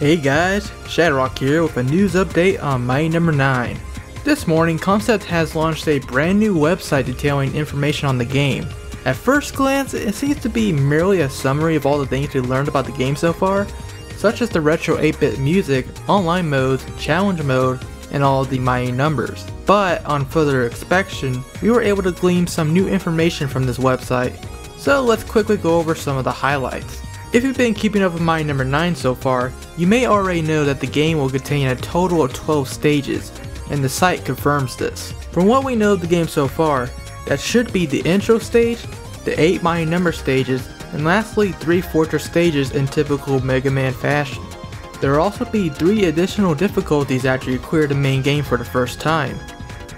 Hey guys, ShadowRock here with a news update on Mighty Number 9. This morning, Concept has launched a brand new website detailing information on the game. At first glance, it seems to be merely a summary of all the things we learned about the game so far, such as the retro 8-bit music, online modes, challenge mode, and all of the mighty numbers. But on further inspection, we were able to glean some new information from this website. So let's quickly go over some of the highlights. If you've been keeping up with Mighty Number 9 so far, you may already know that the game will contain a total of 12 stages, and the site confirms this. From what we know of the game so far, that should be the intro stage, the 8 Mighty Number stages, and lastly 3 Fortress stages in typical Mega Man fashion. There will also be 3 additional difficulties after you clear the main game for the first time.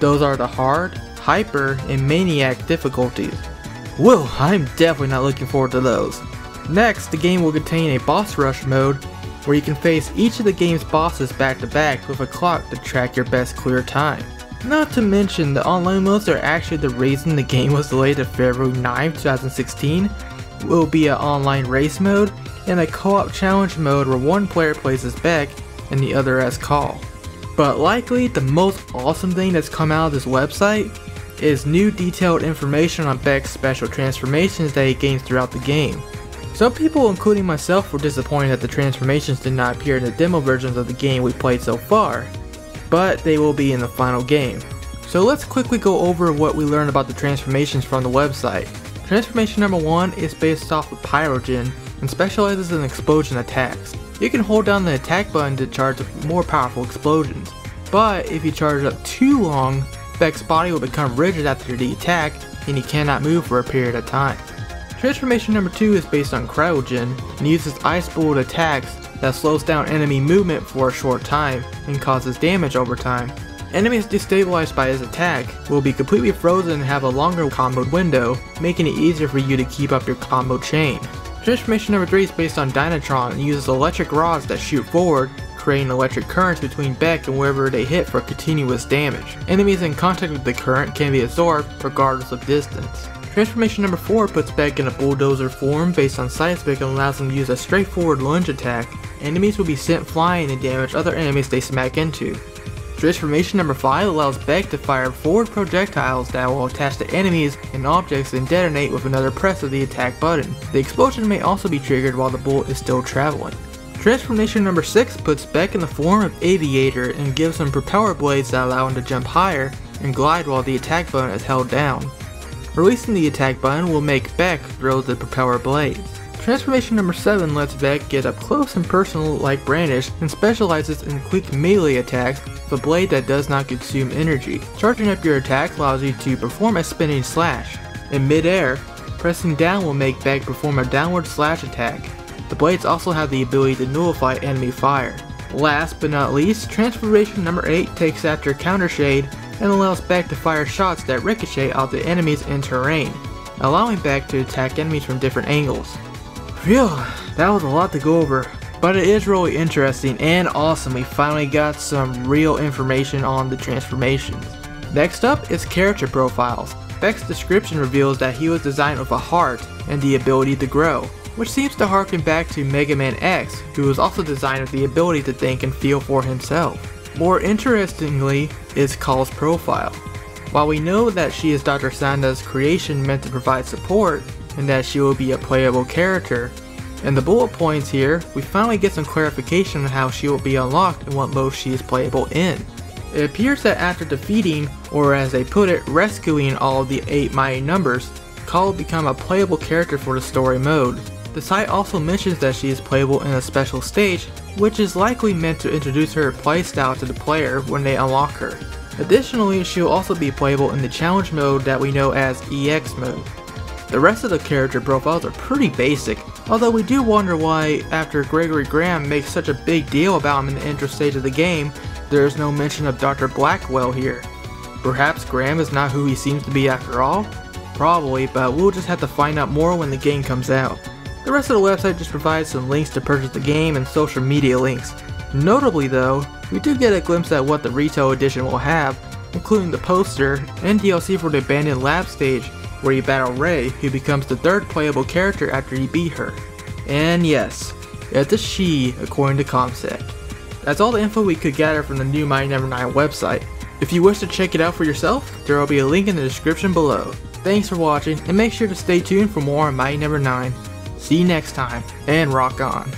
Those are the Hard, Hyper, and Maniac difficulties. Whoa, I'm definitely not looking forward to those. Next, the game will contain a boss rush mode where you can face each of the game's bosses back to back with a clock to track your best clear time. Not to mention, the online modes are actually the reason the game was delayed to February 9, 2016. Will be an online race mode and a co-op challenge mode where one player plays as Beck and the other as Call. But likely the most awesome thing that's come out of this website is new detailed information on Beck's special transformations that he gains throughout the game. Some people, including myself, were disappointed that the transformations did not appear in the demo versions of the game we played so far, but they will be in the final game. So let's quickly go over what we learned about the transformations from the website. Transformation number 1 is based off of Pyrogen and specializes in explosion attacks. You can hold down the attack button to charge up more powerful explosions, but if you charge up too long, Beck's body will become rigid after the attack and he cannot move for a period of time. Transformation number 2 is based on Cryogen and uses ice bullet attacks that slows down enemy movement for a short time and causes damage over time. Enemies destabilized by his attack will be completely frozen and have a longer combo window, making it easier for you to keep up your combo chain. Transformation number 3 is based on Dynatron and uses electric rods that shoot forward, creating electric currents between Beck and wherever they hit for continuous damage. Enemies in contact with the current can be absorbed regardless of distance. Transformation number 4 puts Beck in a bulldozer form based on Seismic and allows him to use a straightforward lunge attack. Enemies will be sent flying and damage other enemies they smack into. Transformation number 5 allows Beck to fire forward projectiles that will attach to enemies and objects and detonate with another press of the attack button. The explosion may also be triggered while the bullet is still traveling. Transformation number 6 puts Beck in the form of Aviator and gives him propeller blades that allow him to jump higher and glide while the attack button is held down. Releasing the attack button will make Beck throw the propeller blades. Transformation number 7 lets Beck get up close and personal like Brandish and specializes in quick melee attacks with a blade that does not consume energy. Charging up your attack allows you to perform a spinning slash. In mid-air, pressing down will make Beck perform a downward slash attack. The blades also have the ability to nullify enemy fire. Last but not least, Transformation number 8 takes after Counter Shade and allows Beck to fire shots that ricochet off the enemies in terrain, allowing Beck to attack enemies from different angles. Phew, that was a lot to go over, but it is really interesting and awesome. We finally got some real information on the transformations. Next up is character profiles. Beck's description reveals that he was designed with a heart and the ability to grow, which seems to harken back to Mega Man X, who was also designed with the ability to think and feel for himself. More interestingly is Call's profile. While we know that she is Dr. Sanda's creation meant to provide support, and that she will be a playable character, in the bullet points here, we finally get some clarification on how she will be unlocked and what mode she is playable in. It appears that after defeating, or as they put it, rescuing all of the 8 mighty numbers, Call will become a playable character for the story mode. The site also mentions that she is playable in a special stage, which is likely meant to introduce her playstyle to the player when they unlock her. Additionally, she will also be playable in the challenge mode that we know as EX mode. The rest of the character profiles are pretty basic, although we do wonder why, after Gregory Graham makes such a big deal about him in the intro stage of the game, there is no mention of Dr. Blackwell here. Perhaps Graham is not who he seems to be after all? Probably, but we'll just have to find out more when the game comes out. The rest of the website just provides some links to purchase the game and social media links. Notably though, we do get a glimpse at what the retail edition will have, including the poster and DLC for the abandoned lab stage where you battle Ray, who becomes the 3rd playable character after you beat her. And yes, It's a she, according to Concept. That's all the info we could gather from the new Mighty Number 9 website. If you wish to check it out for yourself, there will be a link in the description below. Thanks for watching, and make sure to stay tuned for more on Mighty Number 9. See you next time, and rock on.